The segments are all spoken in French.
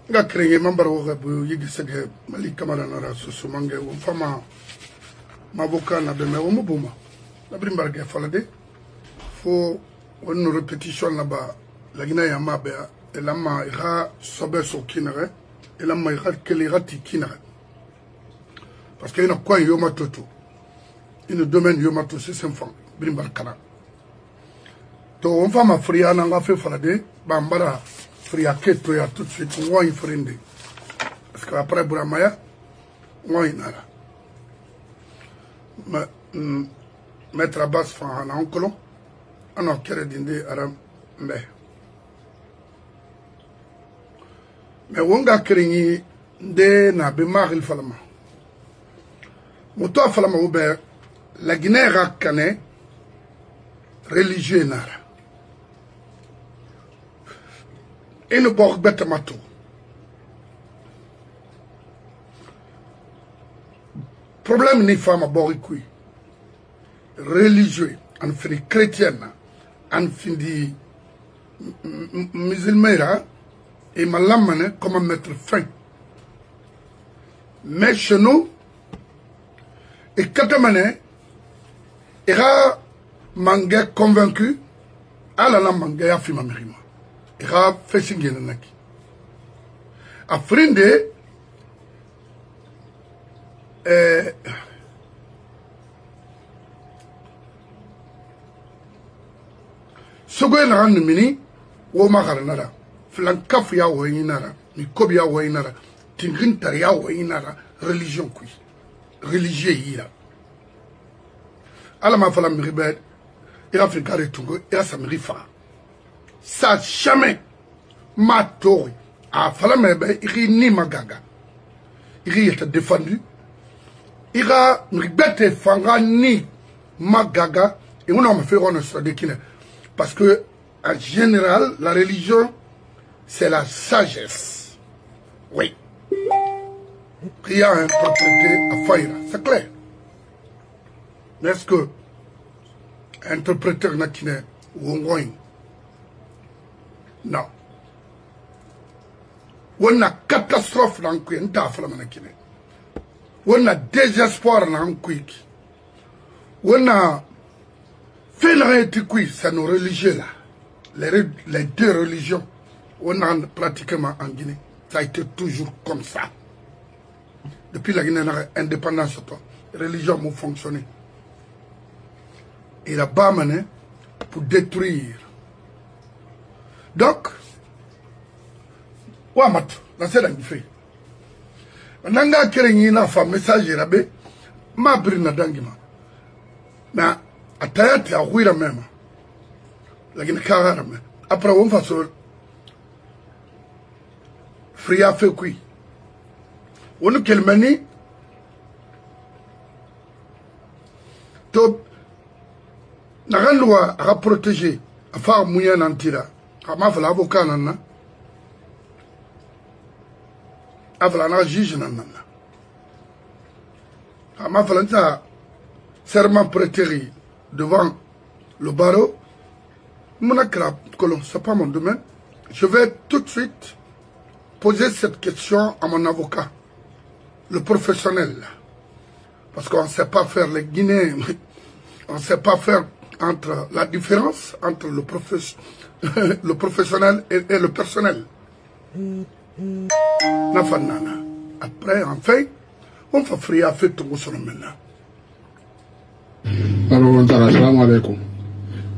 nga krenge mambaro ga bu yigi sege mali kamara na susu mange wo fama maboka na be me wo mubuma na brimbar ge falade fo wonno repetition na ba lagina ya mabe elama ira sobe so kinare elama ira kele rati kinare parce que ina kwa yo matoto ina domaine yo matoto c'est enfant brimbar kana to on fama fria na nga fe falade ba mbara fria keto ya tout de suite ngoi frende parce que après Buramaya ngoi nara mettre à base fan en colon ana kere dinde aram mbe mais wonga keringi de na be maril falama moto falama ober la Guinée rakane religieux nara et nous porte bête matou problème ni femme à boricui religieux en fin chrétienne en fin di musulmane et malamane comment mettre fin mais chez nous et katamane ira mangé convaincu à la mangé a fima merima ira fessingena naki afrindé sogoy na ran mini wo makara nara flankaf ya wo yinara mi kobi ya wo yinara tingin tar ya wo yinara religion kui religieux yira ala ma fala mi ribet ira fikare tungo ira samri fa ça jamais ma tori a fala mebe iri ni magaga iri était défendu ira ribete fanga ni magaga et on a fait on se décliner parce que en général la religion c'est la sagesse, oui, qui a interprété à Faïra, c'est clair. Mais est-ce que interpréteur n'a qu'il est ou non. On a catastrophe dans le coup, on a désespoir dans le coup, on a fait la réalité, c'est nos religieux là, les deux religions, on a pratiquement en Guinée, ça a été toujours comme ça. Depuis la Guinée indépendance, les religions ont fonctionné. Et la Bamane pour détruire. Donc, Wamat, là c'est l'angifé. Nanga kerengi na fa message rabé, ma brina dangima. Mais atayati a huira même. La Guinée carame. Après on fa so fria fait kui. On kelmani to na loi a protéger a faire mouya nantira a ma fala avocat nanna a fala na juge nanna a ma fala ta serment prêté devant le barreau mon accra colon c'est pas mon domaine. Je vais tout de suite poser cette question à mon avocat, le professionnel, parce qu'on ne sait pas faire les Guinéens, on ne sait pas faire entre la différence entre le professionnel et le personnel. Après, enfin, on va faire un fait tout ça maintenant. Alors, assalamu alaikum.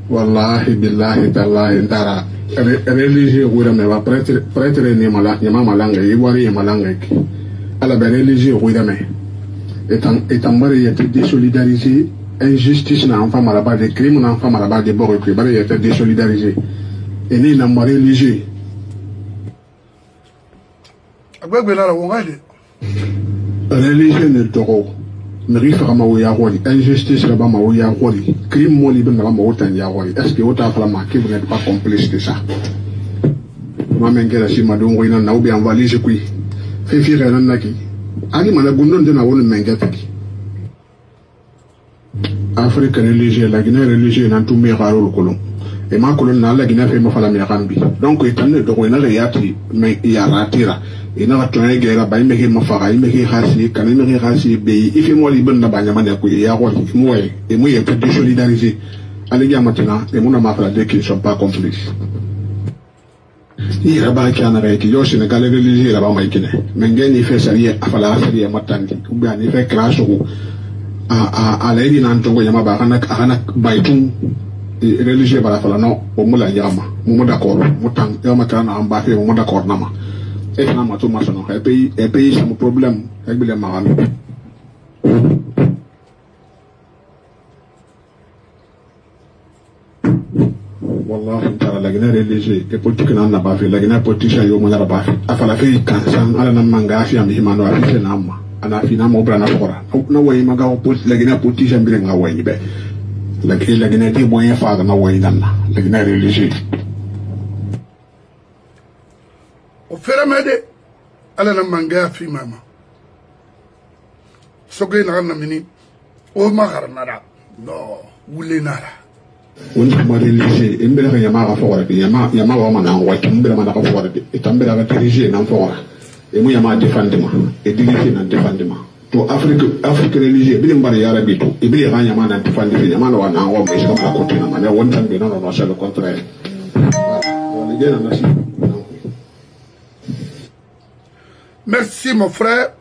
Wallahi billahi tallahi tara religieux wira me ba prêtre ni mala nyama malanga yiwari malanga ki ala ba religieux wira me etant bari yete désolidariser injustice na enfant malaba de crime na enfant malaba de boro ki bari yete désolidariser et ni na religieux agbegbe na wo ngade religieux ne toro Meri fama wo ya woli injustice là ba ma wo ya woli crime mo li ben ba ma wo tan ya woli est-ce que o ta fala ma ki vous n'êtes pas complice de ça ma mengela si ma do ngoina na obi envalise kui fe fi rena naki ani mana gundon de na woni mengeta ki Afrique religieuse la Guinée religieuse nan tout méraro le colon et ma colon na la Guinée fait ma fala mi rambi donc étant de ko na yati mais ya ratira ina to ne gera ba imeke mafaka imeke khasi kana imeke khasi be ifi mo li benda ba nyama ne ko ya ko moye et moye peut de solidariser allez bien maintenant et mon amafala de qui ne sont pas complices ira ba kana re ki yo Sénégal religieux la ba mai kine mengeni fe sariya afala sariya matandi ubi ani fe clash ko a la idi nan tongo nyama ba kana baitun religieux ba fala no o mula yama mu d'accord mutan yo makana amba fe mu d'accord nama et na matou masono e pays c'est mon problème avec les marami wallahi ta'ala la gina religieux et politique na na ba fe la gina politicien yo mo na ba fe afala fe kansan ala na manga fi am himano afi na amma ana fi na mo bra na fora na way maga o la gina politicien bi nga way be la gina di moyen fa na way nan la gina religieux o feramede ala na manga fi mama sogay na mini o magarnara no wulenara on ma religieux e mbele ka yama ka fora yama wa mana wa mbele mana ka fora e tambele ka religieux na fora e mu yama défendement e dignité na défendement to Afrique religieux bi mbare yara bitu e bi ka yama na défendement yama na wa na wa mais comme la côté na mana won tan be non c'est le contraire on est bien là. Merci mon frère.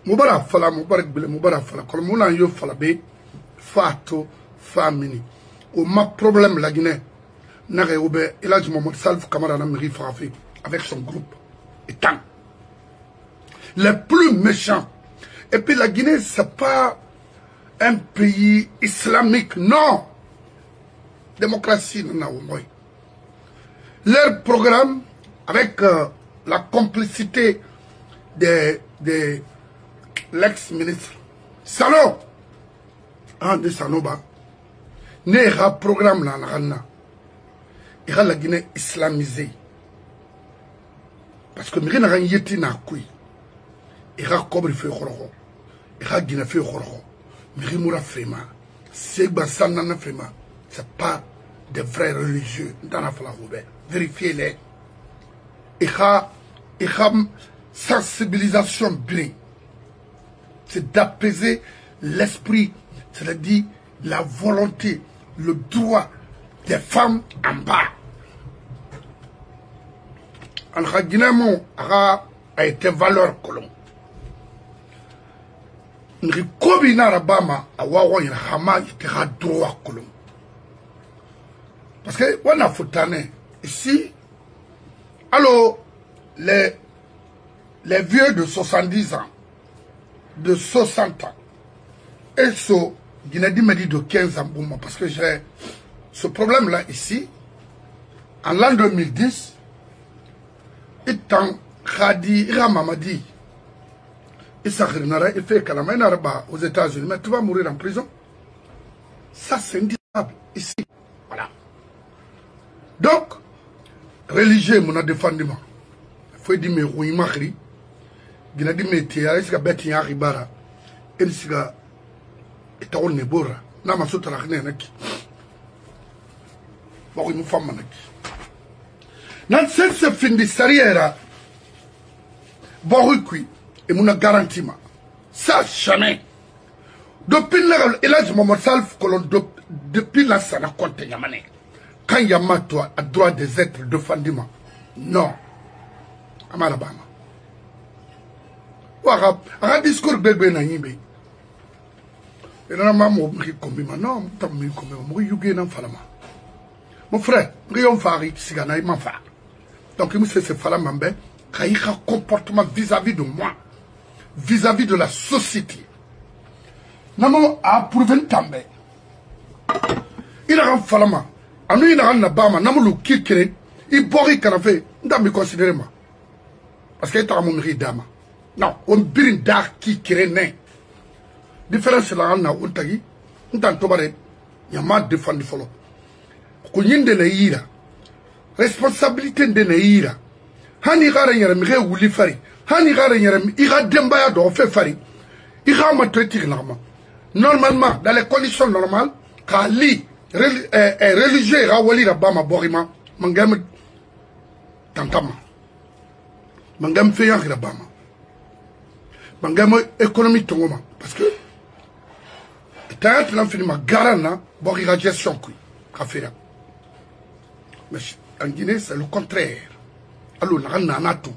Moubarak fala, Moubarak bile, Moubarak fala. Comme on a eu fala be, fato, famini. Au ma problème la Guinée, n'arrête oube, il a dit Mohamed Salif Kamara n'a mérité frappé avec son groupe. Et tant. Les plus méchants. Et puis la Guinée, c'est pas un pays islamique, non. Démocratie, non, non, leur programme, avec la complicité de l'ex-ministre Sano de Sanoba n'est un programme là il y a la Guinée islamisée parce que il y a un yéti na kui il y a cobre fait khoro il y a Guinée fait khoro il y a fema c'est basana fema c'est pas des vrais religieux dans la fala vérifiez-les il y a sensibilisation bien, c'est d'apaiser l'esprit, c'est-à-dire la volonté, le droit des femmes en bas. En Guinée, a été valeur colon. N'rikobina rabama awawa ina hama itera droit colon. Parce que on a foutané ici. Alors les vieux de 70 ans, de 60 ans, et ce Guinée m'a dit de 15 ans pour moi, parce que j'ai ce problème-là ici, en l'an 2010, étant Khadi, Iramamadi, il fait Kalama aux États-Unis, mais tu vas mourir en prison. Ça, c'est indiscutable ici. Voilà. Donc, religieux, mon défendement. Il faut dire, mais oui, Mahri. Gina di meti ya isga beti ya ribara elisiga etawon ne bora na masutra khne naki bako mu famma naki nan sense findi sariera bako qui et muna garantiment ça jamais depuis l'âge Mohamed Salif Kolon depuis la sana compte yamane quand yama toi a droit des êtres de fondement non amarabama un discours bébé na yimbe et non maman mri kombi ma non tam mi kombi mo yuge na falama mon frère mri on fari sigana il m'en fa donc il me fait ce falama mbe kaïka comportement vis-à-vis de moi vis-à-vis de la société namo a approuvé tambe il a un falama anu il a un bama namo lu kikere il bori kana fait ndam considérer moi parce que ta mon mri dama. Non, on birin dar qui crée né. Différence là, on a un tagi, on t'a tobaré, yama défendu follow. Kouyin de naïra, responsabilité de naïra. Hani gara yarem re wuli fari, hani gara yarem ira dembaya do fait fari. Ira ma traiter normalement, dans les conditions normales, kali religieux ira wali rabama borima, mangam tantama. mangam fait yakira bama mangam économie tongoma parce que t'as fini ma garana bon il a gestion qui a fait mais en Guinée c'est le contraire alors on a tout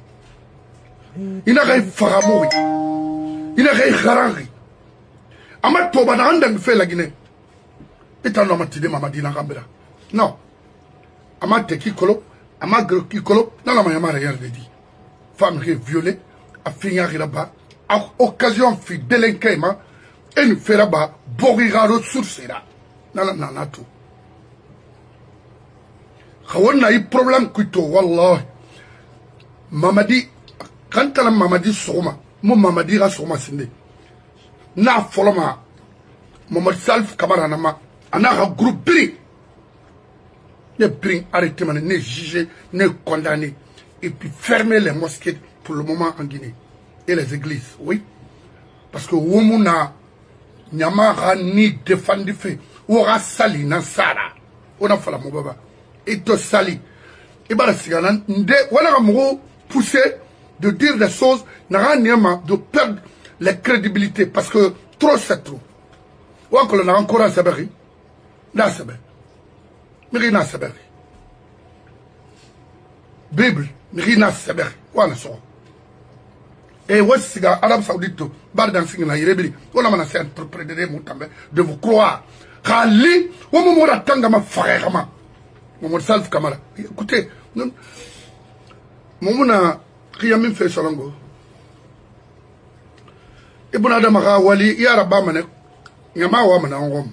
il a rien faramori il a rien garari ama toba na anda fait la Guinée et t'en as matidé mamadina gambera non ama teki kolo ama gro ki kolo na la mayama rien de dit femme qui est violée a fini à là-bas à occasion fi délinquement et nous fait là-bas borira ressources là na tout on a eu problème kuto wallah mamadi quand la mamadi soma mon mamadi ra soma sinde na foloma Mohamed Salif Kamara nama ana groupe bri ne bring arrêté man ne jugé ne condamné et puis fermer les mosquées pour le moment en Guinée et les églises oui parce que womuna nyama ni défendu fait ora sali na sara ona fala mo baba et to sali et ba sigana nde wala mo pousser de dire des choses n'a nyama de perdre la crédibilité parce que trop c'est trop wa ko na encore sabari na sabari mirina sabari bible mirina sabari wana so et wasiga Arabie Saoudite bardan singna yirebili wala mana c'est interpréter mutambe de vous croire khali wa mo ratanga ma frère ma Mohamed Salif Kamara écoutez momuna qiyamin fe solongo ibn adam ga wali ya rabba manek nyama wa mana ngom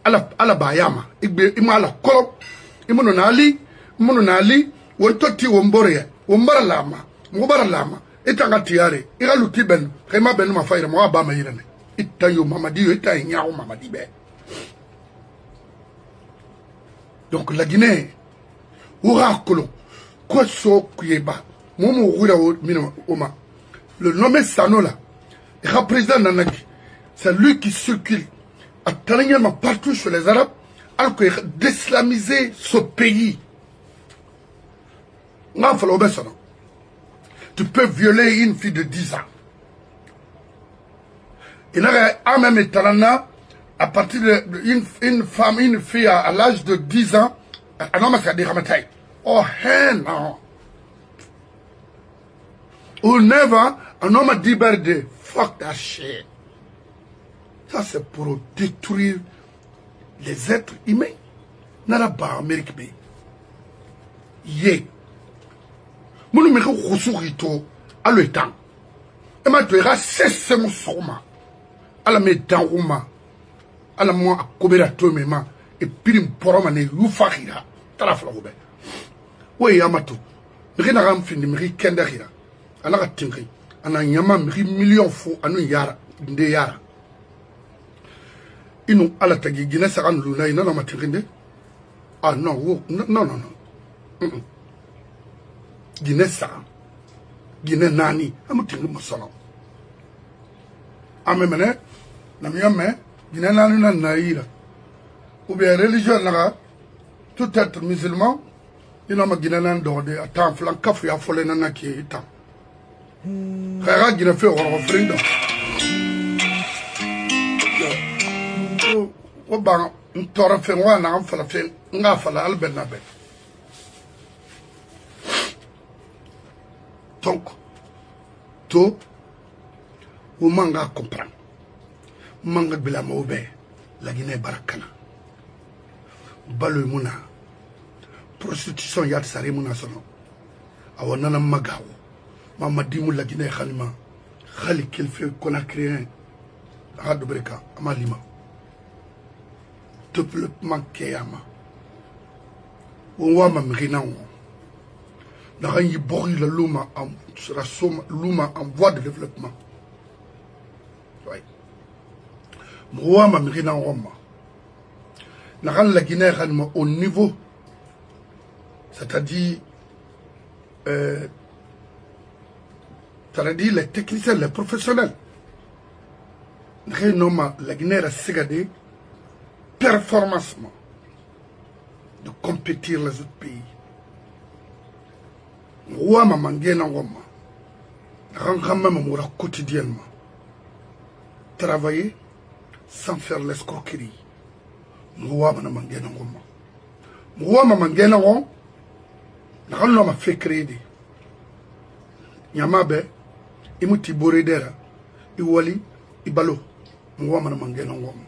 ala bayama igbe imala kolo imuno nali wontoti wombore wombara lama mubara lama itanga tiare igalu tiben kema ben ma fayra mo ba ma yirane itayo mamadi yo itay nyaaw mamadi be donc la Guinée oura kolo ko so kuyeba momo oura mino oma le nommé Sanola le président Nanaki c'est lui qui circule actuellement partout sur les Arabes alors qu'il a d'islamiser ce pays. Tu peux violer une fille de 10 ans. Il y a même étalana à partir une fille à l'âge de 10 ans, un homme qui a des ramatailles. Oh, non. Ou 9 ans, un homme a dit berde. Fuck that shit. Ça, c'est pour détruire les êtres humains. Naraba Amérique B. Yé. Mon numéro Roussourito, à le temps. Et ma tuera 16 moussouma. À la médan rouma. À la moi à Kobera Tomema. Et pirim poromane Youfahira. Talaflaoube. Oui, Yamato. Rinaram fin de Miri Kendahira. À la Tingri. Ana nyama mri million fo anu yara nde yara inu ala tagi Guinée saran luna ina na matirinde ah non non Guinée saran Guinée nani amutingi musolo amemene na miyame Guinée nani na naïra ou bien religieux naga tout être musulman ina ma Guinée nan dode atan flan kafu ya fole nana ki itam Kaya Guinée fait un frindo. O bang ntora fe wana am fala fe nga fala albenna be. Donc to o manga comprend. Manga bila mobe la Guinée barakana. Balo muna prostitution yat sare muna sono. Awana na magawo. Mamadi mou la Guinée Khalima Khali qu'il fait qu'on a créé un Hadobreka Amalima développement Keyama on va m'amrina n'a rien y borri la Luma sera Luma en voie de développement oui moi m'amrina Roma n'a rien la Guinée Khalima au niveau c'est-à-dire c'est-à-dire les techniciens, les professionnels. Rénoma, la Guinée a ségadé performance de compétir les autres pays. Roi Mamangé Nangoma. quotidiennement. Travailler sans faire l'escroquerie. Moi, je ma fait créer. Yamabe, imuti boredera, iwali, ibalo. Moi, je mangena ngoma.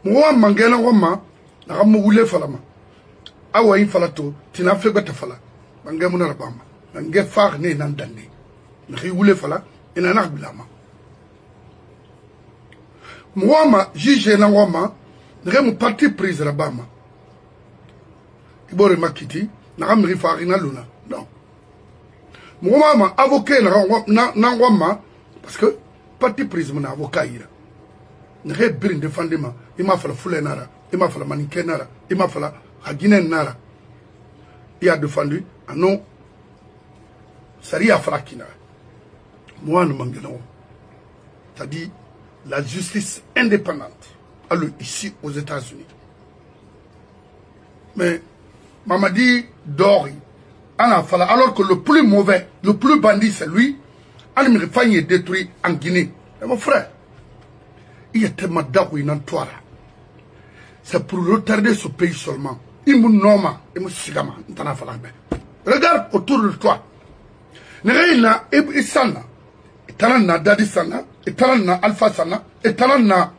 Moi, mangena ngoma, na wule falama. Awa in falato, tina febeta fala. Mangemuna rabama. Nange far ne nandane. Nri wule fala, ina nakbilama. Moi, jije na ngoma, nre mu parti prise rabama. Ibore makiti, na ramri farina luna. Non. Moi, avocat na ngoma, parce que parti prise mon avocat ira. Nre birin defendema, ima fala fule nara, ima fala manike nara, ima fala hagine nara. Il a défendu à non Saria Frakina. Moi, nous manquons. C'est-à-dire la justice indépendante ici aux États-Unis. Mais Mamadi Dori, alors que le plus mauvais, le plus bandit, c'est lui, Al-Mirfani est détruit en Guinée. Et mon frère, il y a tellement d'argent dans toi. C'est pour retarder ce pays seulement. Regarde autour de toi. Nereina Isana, Etalana Dadi Sana, Etalana Alpha Sana, Etalana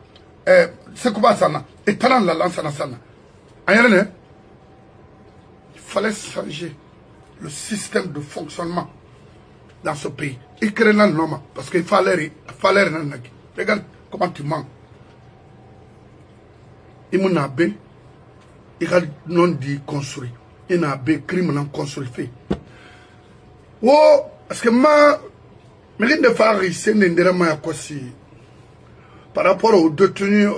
Sekuba Sana, Etalana Lansana Sana. Il fallait changer le système de fonctionnement dans ce pays. Il crée un homme parce qu'il fallait. Regarde comment tu manques. Il m'a dit. Il a non dit construit. Il a des crimes non construits. Oh, parce que moi, je de faire ici, par rapport aux détenus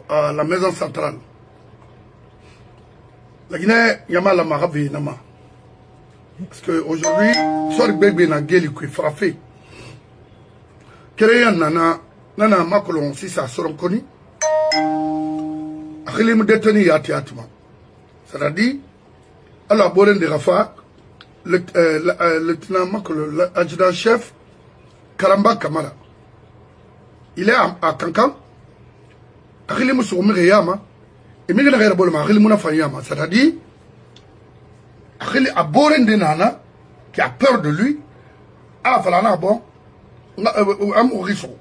à la maison centrale. La Guinée, il y a mal à ma vie. Parce qu'aujourd'hui, soit le bébé n'a gueule qui est frappé. Créer un nana macolon si ça sera connu. Il est détenu à théâtre. C'est-à-dire, à la Boren de Rafa, l'adjudant-chef Karamba Kamara, il est à Kankan, à c'est-à-dire, à Boren de Nana, qui a peur de lui, à Falana, bon, à Mauricio.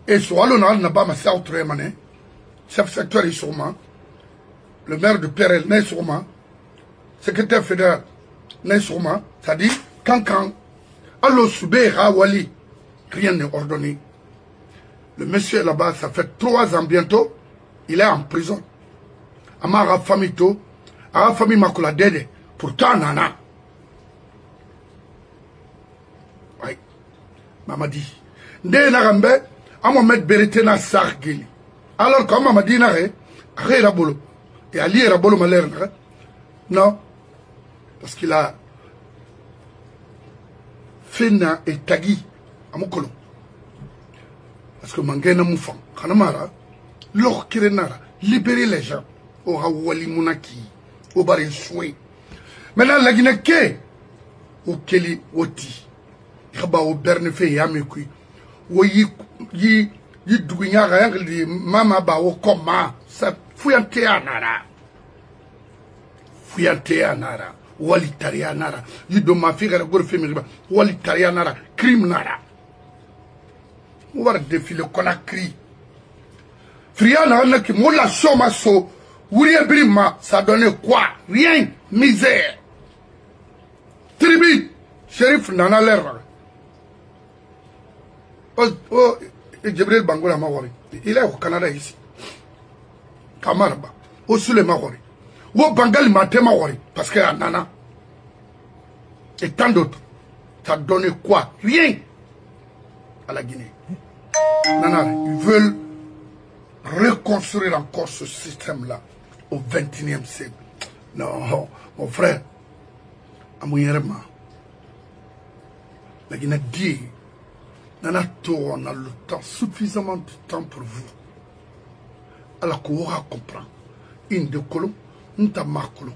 Et sur l'honneur, n'a pas ma sœur Trémané, chef secteur est sûrement. Le maire de Perel n'est sûrement, secrétaire fédéral n'est sûrement, c'est-à-dire, quand, allo Soubé Rawali, rien n'est ordonné. Le monsieur là-bas, ça fait 3 ans bientôt, il est en prison. Amara Famito, Ara Famille Makula Dede, pourtant Nana. Oui, Maman dit, Ndé Narambe, à Mohamed Beretena Sargeli. Alors, comme Maman dit, Nare, Ré Rabolo. Et Ali Rabolo Malher, non, parce qu'il a Fena et Tagui à mon colon. Parce que Mangena Moufan, Kanamara, l'or Kirenara, libérer les gens, au Rawali Mounaki, au Bari Soué. Maintenant, la Guinée, au Keli Oti, Yaba au Bernefe Yamekui, ou yi Douignara, Mama Ba au Koma, ça. Fuyante anara, wali tarianara, yido mafika na gorfe miriba, wali tarianara, crime nara. On va défiler Conakry. Friana on a qui moula choma so, Wourie Brima, ça donnait quoi? Rien, misère. Tribu, shérif nana l'air. Oh, Djibril Bangola Mawari, il est au Canada ici. Kamarba, au Sule Mahori, au Bangal Maté Mahori, parce qu'il y a Nana. Et tant d'autres. Ça donné quoi? Rien à la Guinée. Nana, ils veulent reconstruire encore ce système-là au XXIe siècle. Non, mon frère, à Mouyerema, la Guinée dit, Nana, on a le temps, suffisamment de temps pour vous. Alors qu'on comprend. Une de colon, une de marcolon,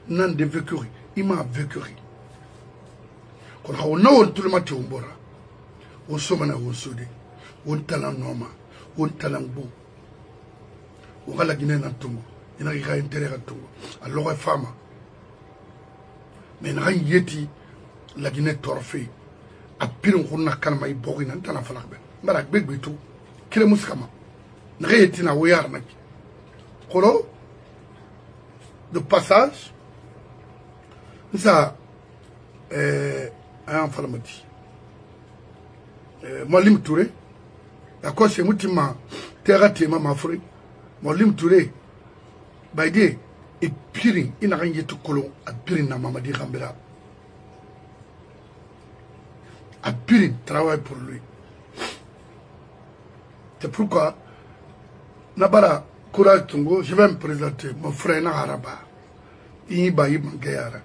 n'en de vécuri, il m'a vécuri. kon hawo nawon tulmati umbora o somana o sodi won talan noma won talan bu o gala gine na tungo ina ga intere ga tungo allo ga fama men ran yeti la gine torfe a pirin khunna kalma ibogi nan tala falakbe mara gbegbe to kire muskama na yeti na woyar nak kolo de passage ça un falamati Molim Touré d'accord c'est mutima terra tema mafri Molim Touré baide et pirin ina ganye to kolon a pirin na mamadi Gambera a pirin travaille pour lui c'est pourquoi nabara courage tungo je vais me présenter mon frère na Araba iba mangayara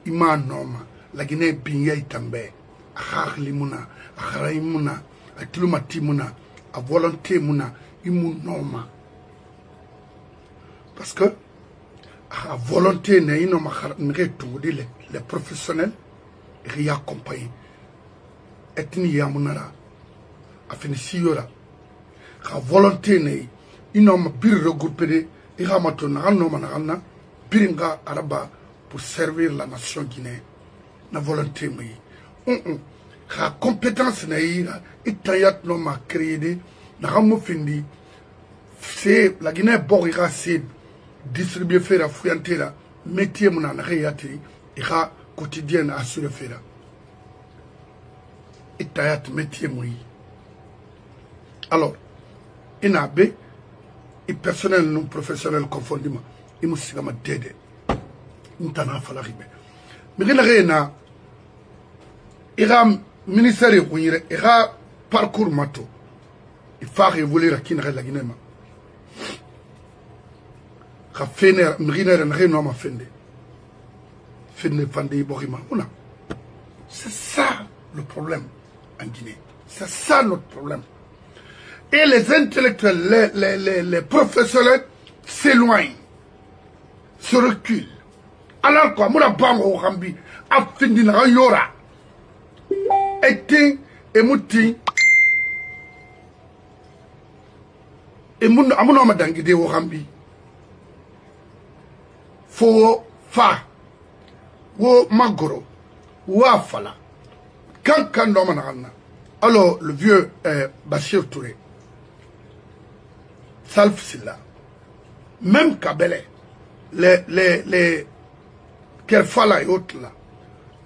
ima noma la Guinée binya itambe akhli muna akharay muna atlumati muna a volonté muna imu noma parce que a volonté ne ino makharnge tout les professionnels et accompagner etni ya munara afini siyora a volonté ne ino ma bir regrouper et ramato na noma na piringa araba pour servir la nation guinéenne na volonté mi la compétence na ira itayat no ma créé na ramu findi c'est la Guinée borira c'est distribuer faire à fouyanter métier mon na réati ira quotidien assurer faire itayat métier moi alors inabe et personnel non professionnel confondément il me sigama dédé ntana fala ribe mais la reina ira ministère yire ira parcours mato il faut évoluer à kin la Guinée ma ka fener mriner na reno ma fende fande borima ona c'est ça le problème en Guinée c'est ça notre problème et les intellectuels les professionnels s'éloignent se reculent alors quoi mon bango rambi a fini na yora etin emuti emun amuno madangide wo rambi fo fa wo magoro wa fala quand no manana alors le vieux Bachir Touré Salf Silla même Kabele les Kerfala et autres là.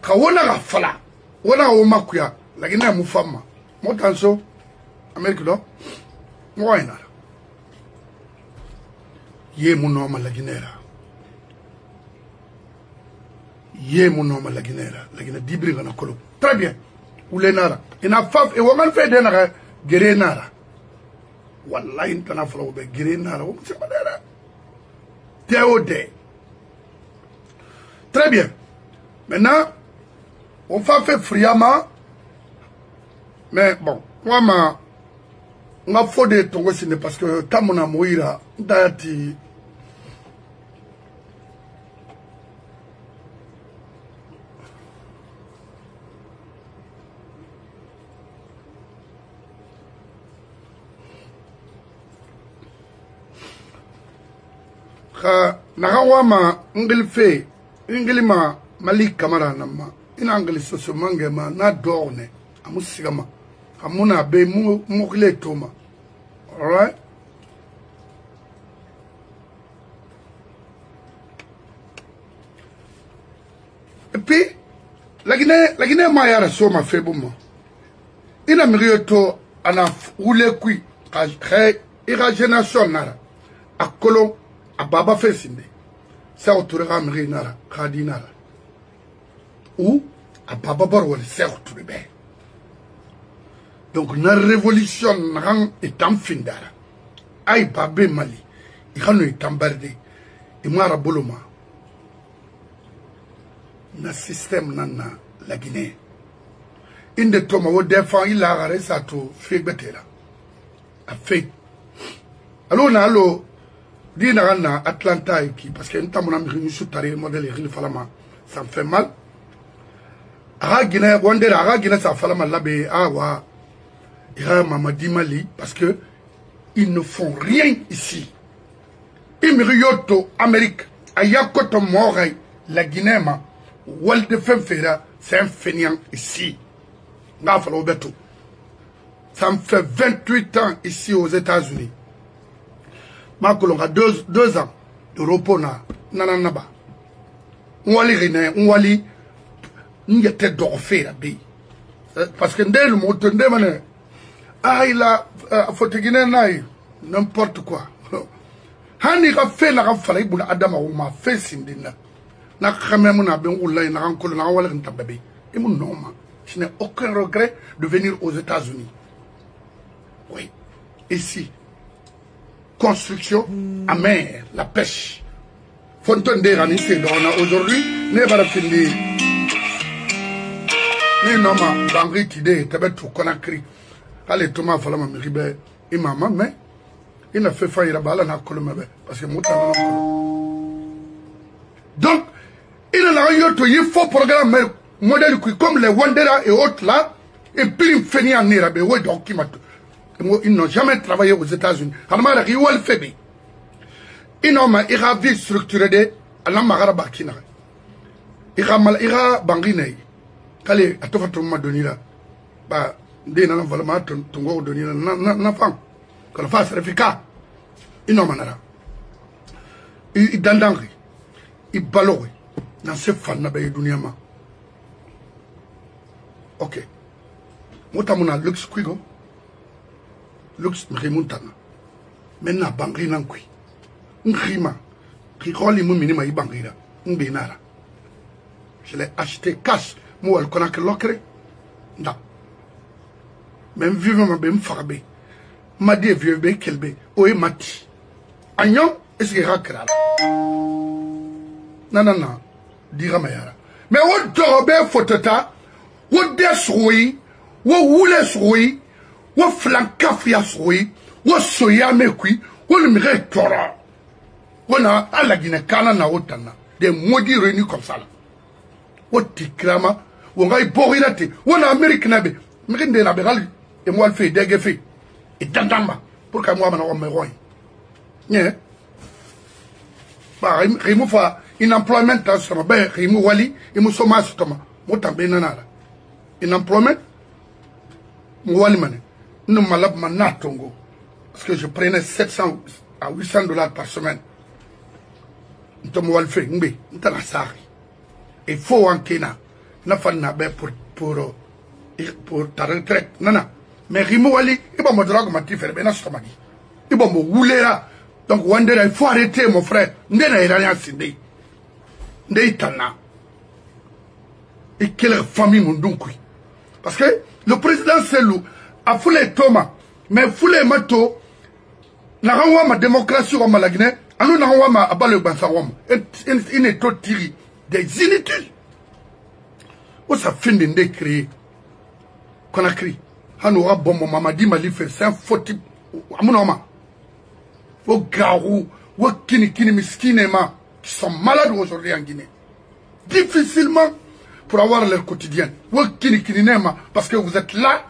Kawona la fala. Wana o makuya. La Guinée mu fama. Mo tanso. Amérique do. Mo ina. Ye mu no ma la Guinée. Ye mu no ma la Guinée. La Guinée dibri na kolo. Très bien. Oulé nara. Ina faf e woman fe de na gere nara. Wallahi intana fala o be gere nara. O se badara. Théodé. Très bien. Maintenant, on va faire friama. Mais bon, moi, on a fait des tongs parce que Tamona Moira, Dati. Nagawama, Ngilfe. Ingilima Malik Kamara nama ina angali soso mangema na dorne amusigama amuna be mukle toma all right et puis la Guinée mayara soma febuma ina mrioto ana ule kui ira génération nara akolo ababa fesinde ça autour amri nara khadi nara ou à baba barwal c'est autour be donc na révolution ran etam findara ay babé mali ikano etam barde e mara boloma na système nana la Guinée inde toma wo défend il a arrêté ça tout fait betela a fait alors na allo dina na Atlanta qui parce que ntamona mi sous tari modèle il falama ça me fait mal Aga Guinée, Wandera, Aga Guinée, ça fallait malabe, Awa, Ira Mamadi Mali, parce que ils ne font rien ici. Imrioto, Amérique, Ayakoto Moray, la Guinée, Walde Femfera, c'est un feignant ici. Ngafalobeto. Ça me fait 28 ans ici aux États-Unis. Ma colonne a 2 ans de repos na nananaba. Nwali rene, nwali n'yete dorfé la bi. Parce que ndé le moto ndé mané. Ah il a fotegine naï n'importe quoi. Hani ka fait na ka fala ibuna adama ou ma fait sindina. Na khamé mon abé oulay na kan kolon na wala ntabé. Et mon nom. Je n'ai aucun regret de venir aux États-Unis. Oui. Ici. Construction à mer, la pêche. Fontaine de Rani, c'est aujourd'hui, ne va pas finir. Ni non, ma bangri tidé, t'avais tout conacri. Allez, Thomas, fallait m'amériber, et maman, mais il a fait faillir la balle à la colombe, parce que moi, donc, il a rien eu, il faut programmer modèle comme les Wandera et autres là, et puis il finit en Irabe, oui, donc ils n'ont jamais travaillé aux États-Unis. Ils n'ont pas vie structurée à la Magara Bakina. Ils ont bangine. Kale a tout fait ma donner là. Bah, des nan vraiment ton go donner na femme. Que la face efficace. Ils n'ont pas. Ils dandangri. Ils balorent. Dans ce fan na baye dunia ma. Ok. Mota mona luxe quigo. Luxe remontana. Maintenant bangri nan kui. Nkrima. Qui roli mon minima i bangri là. Nbenara. Je l'ai acheté cash. Moi, elle connaît que l'ocre. Non. Même vivant ma bem farbe. Ma dit vieux be kelbe. Oe mati. Agnon, est-ce que rakra? Non, non, non. Dira mayara. Mais où dorbe fotota? Où desroui? Où oule sroui? Où flancafia sroui? Où soya mekui? Où le mire tora? Où na à la Guinée kana na otana. Des maudits réunis comme ça là. Où tikrama? Où on a borirate? Où on a Amérique nabe? Mérinde na begali. Et moi le fait dégueufé. Et dandamba. Pour que moi m'en me roi. Né? Bah, rimu fa in employment transforma. Ben, rimu wali. Et mou soma sotoma. Mouta benanara. In employment. Mouali mané. Nous malab manatongo. Parce que je prenais 700 à 800 $ par semaine. Nous mouali fait. N'be. N'ta la sari. Il faut en Kenya. N'a pas na ben pour ta retraite. Nana. Mais rimu wali. Il va me drague ma tifere. Ben, n'a stomagi. Il va me rouler là. Donc, Wandera, il faut arrêter, mon frère. Ndena iranien sindé. Ndeitana. Et quelle famille mon donkui. Parce que le président Selou a foulé Thomas. Mais foulé Mato. N'a renvoie ma démocratie au Malagné. Anou n'a renvoie ma abale Bansarom. Il n'est pas tiré. Des inutiles. Où ça finit de créer. Qu'on a créé. Hanoura bon Mamadi Malifé. C'est un faux type. Amounoma. Vos garous, vos kini miskinema, qui sont malades aujourd'hui en Guinée. Difficilement pour avoir leur quotidien. Vos kini nema, parce que vous êtes là,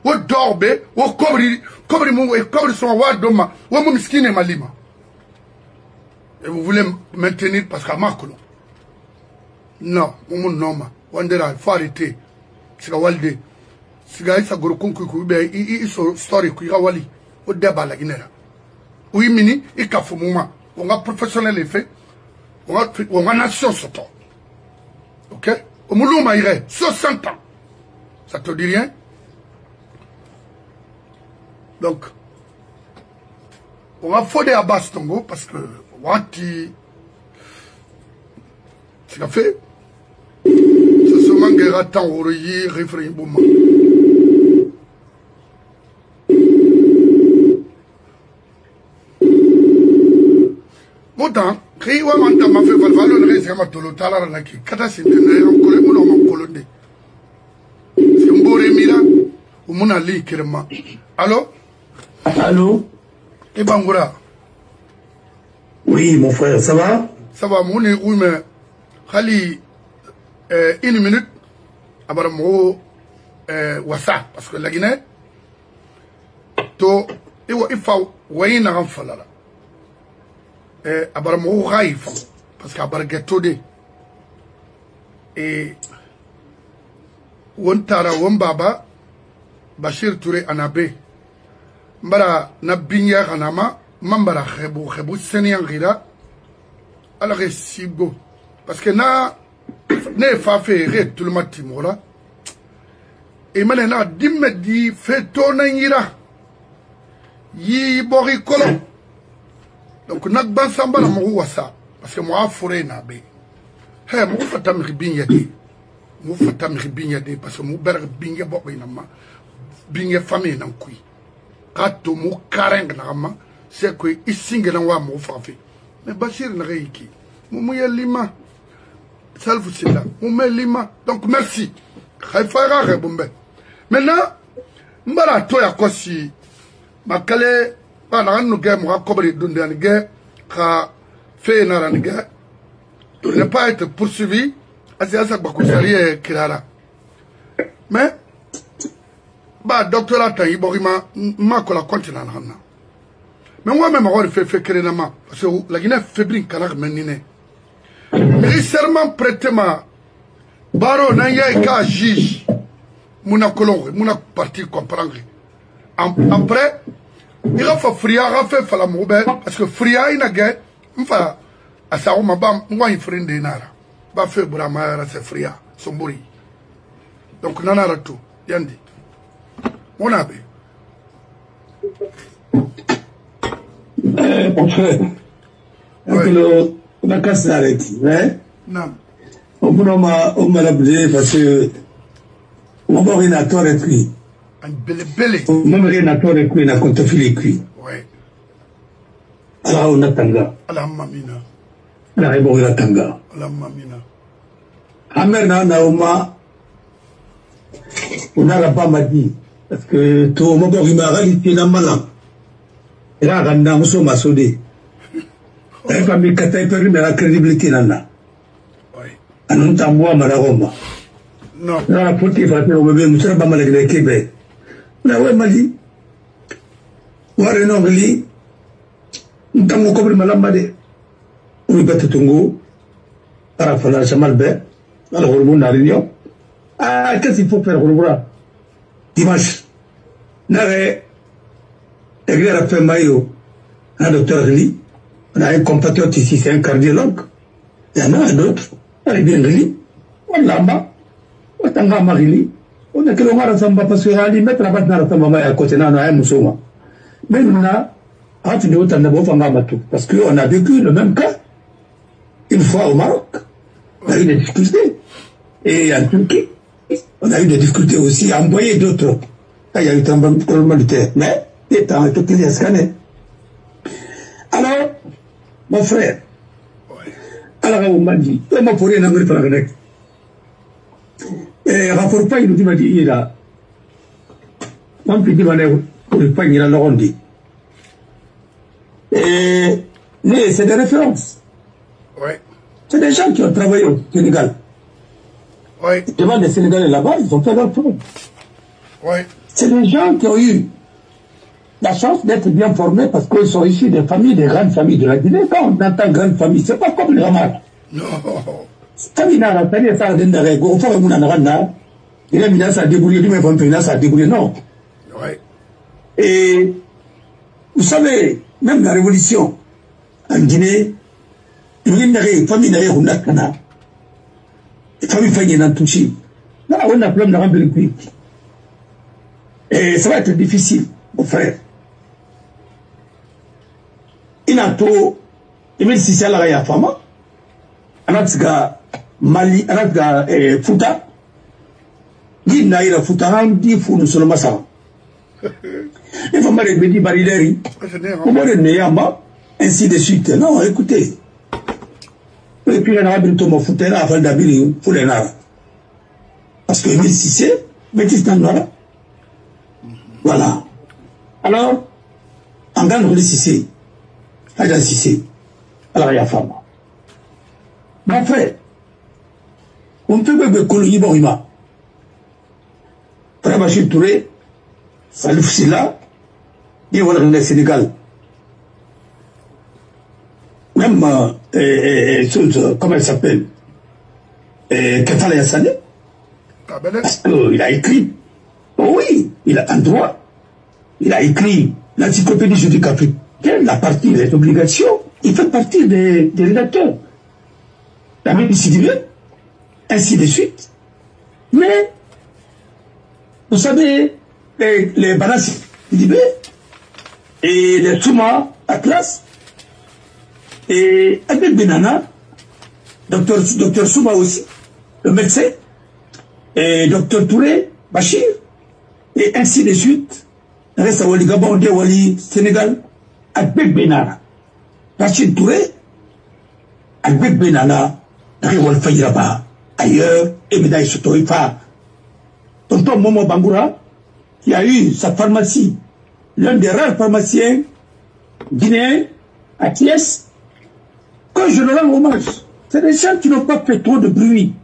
vos dorbe, vos kobri sont wadoma, vos miskinema lima. Et vous voulez maintenir parce qu'à Marcolo. Non, mon nom, Wandera, il faut arrêter. C'est la walde. C'est la isa gorokunku, il story, kuirawali, au débat la Guinée. Oui, mini, il a fait moment. On a professionnel effet. On a nation sur toi. Ok? Au Moulou Maïre, 60 ans. Ça te dit rien? Donc, on a fondé à Bastongo parce que, Wati, c'est qu'a fait. C'est seulement guerre à temps, Oreiller, référé, Bouma. Pourtant, quand on a fait valeur, on a fait un talent là qui catastrophe. On a un colonne. C'est un beau remira. On a li kirema. Allô? Allô? Et Bangoura? Oui, mon frère, ça va? Ça va, mon oui, mais Khali, une minute. abara mo wasa parce que la Guinée to il faut wayna ran falala abara mo raifa parce que abara getode et wontara won baba Bachir Touré anabe mbara na binya kanama mambara khebu senian gira ala resibo parce que na ne fa faire tout le matimola et maintenant dimme di feto na ngira yi bori kolo donc nak ban sambala mo wasa parce que moi foré na be he mo fatam binya di mo fatam binya di parce que mo ber binya bo ina ma binya famille nan kui kato mo kareng na ma c'est que isinga na wa mo fa fe mais Bachir na reiki mo yelima salfu sila mo lima donc merci khayfara rebumbe maintenant mbara to ya kosi makale bana nu ge mo akobri dundan ge ka fe na ran ge ne pas être poursuivi asiasa bakusari kirara mais ba doctorat tan iborima makola continent na mais moi même on fait créer ma parce que la Guinée fébrile kana menine mais serment prêtement baro na ya ka juge muna kolon muna parti comprendre après il va faire fria va faire fala moube parce que fria ina ge mfa asa o mabam ngwa ifrinde nara ba fait brama c'est fria sombori donc nanara tout yandi mon abbé mon frère on a cassé l'arrêt non on m'a l'abdé parce que on va rien à toi et puis un belle on m'a rien à toi et puis na compte fili qui ouais alors on attanga ala mamina la rebo la tanga ala mamina amerna na uma on a pas m'a dit parce que tout le monde m'a réalité na malam et là randa muso masode et famille katay perdu mais la crédibilité nana ouais anon tamboa maragoma non la poti fa au bébé muso ba malgré Québec na ouais mali ware no ngali ntango ko bri malamba de on bete tungo para fala chamal be alors on a réunion ah qu'est-ce qu'il faut faire on dimanche n'avait écrit à la maillot un docteur Rili, on a un compatriote ici, c'est un cardiologue, il y en a un autre, il est bien Rili, on l'a bas, on a un Rili, on a que l'on a rassemblé parce qu'il a dit mettre la base dans la rassemblée à côté, on a un moussouma. Mais maintenant, parce qu'on a vécu le même cas, une fois au Maroc, on a eu des difficultés, et en Turquie, on a eu des difficultés aussi à envoyer d'autres. Il y a eu un tremblement de terre. Mais, étant tout il y a scanné. Alors, mon frère, alors on m'a dit, on m'a pourri un engrais par la Grec. Et rapport pas, il nous m'a dit, il a. On peut dire, pour le pain, il a l'arrondi. Mais c'est des références. ouais C'est des gens qui ont travaillé au Sénégal. ouais Devant les Sénégalais là-bas, ils ont fait leur tour. ouais C'est des gens qui ont eu la chance d'être bien formés parce qu'ils sont issus des familles, des grandes familles de la Guinée. Quand on entend grande famille, c'est pas comme les Ramas. non Famille n'a pas de ça, il a mis ça à débrouiller, il m'a fait ça à débrouiller, non. ouais Et vous savez, même la révolution en Guinée, les familles n'a rien à les familles familles n'ont touché. Là, on a plein de remplir le pays. Et ça va être difficile, mon frère. Il a tout, il met si c'est la raya fama, anatka Mali, anatka Fouta, il n'a pas Fouta, il faut nous seulement ça. Il faut me dire Barideri, comment est Neyamba, ainsi de suite. Non, écoutez. Et puis, il y a un peu de Fouta, là, avant d'habiller pour les Nara. Parce que 1600, Métis dans Nara. Voilà. Alors, en gagne le Sissé, Ajan Sissé, alors il y a femme. Mais en fait, on peut me colonie Borima. Bachir Touré, Salif Silla, et voilà le Sénégal. Même, comment elle s'appelle, Kefala Yassane, parce qu'il a écrit, oh oui, il a un droit, il a écrit l'encyclopédie juridique africaine, la partie des obligations, il fait partie des rédacteurs. La même Sidibé, ainsi de suite. Mais, vous savez, les balances Sidibé et les Souma Atlas et Abel Benana, docteur Souma aussi, le médecin, et docteur Touré, Bachir, et ainsi de suite, reste à Wali Gabon, Wali Sénégal, Abel Benana, Bachir Touré, Abel Benana, Réwal Fayiraba, ailleurs, et Médaille Sotoifa. Tonton Momo Bangoura, qui a eu sa pharmacie, l'un des rares pharmaciens guinéens à Thiès, quand je leur rends hommage, c'est des gens qui n'ont pas fait trop de bruit,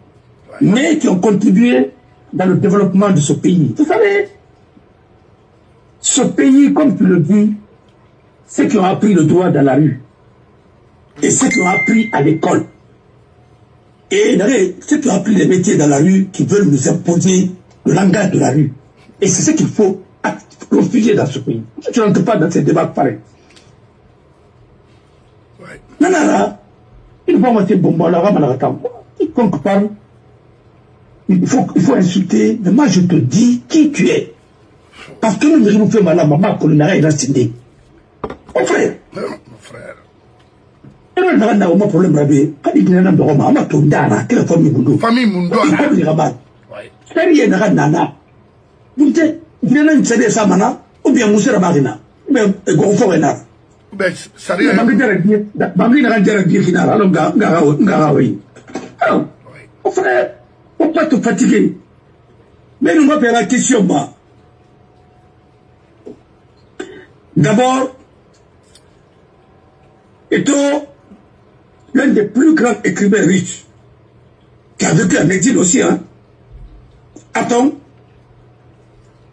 mais qui ont contribué dans le développement de ce pays. Vous savez, ce pays, comme tu le dis, ceux qui ont appris le droit dans la rue, et ceux qui ont appris à l'école, et ceux qui ont appris les métiers dans la rue, qui veulent nous imposer le langage de la rue. Et c'est ce qu'il faut refuser dans ce pays. Je ne rentre pas dans ces débats pareils. Non, non, non. Il faut mettre bon là, quiconque parle, il faut insulter. Mais moi, je te dis qui tu es. Parce que nous nous faisons mal à maman pour le narrer et l'incender. Mon frère. Mon frère. Et là, on a un problème rabé. Quand il y a un homme, on a tout d'ara. Quelle famille Mundo? Famille Mundo. Il y a un rabat. C'est rien à nana. Vous dites, il y a un CD Samana, ou bien Moussa Marina, ou bien Gonforena. Ben, ça rien. Mamie n'a rien dire qu'il a alors Garaoui. Alors, mon frère, on ne peut pas te fatiguer. Mais nous m'appelons la question, moi. D'abord, étant l'un des plus grands écrivains riches, qui a vécu en exil aussi, hein. Attends,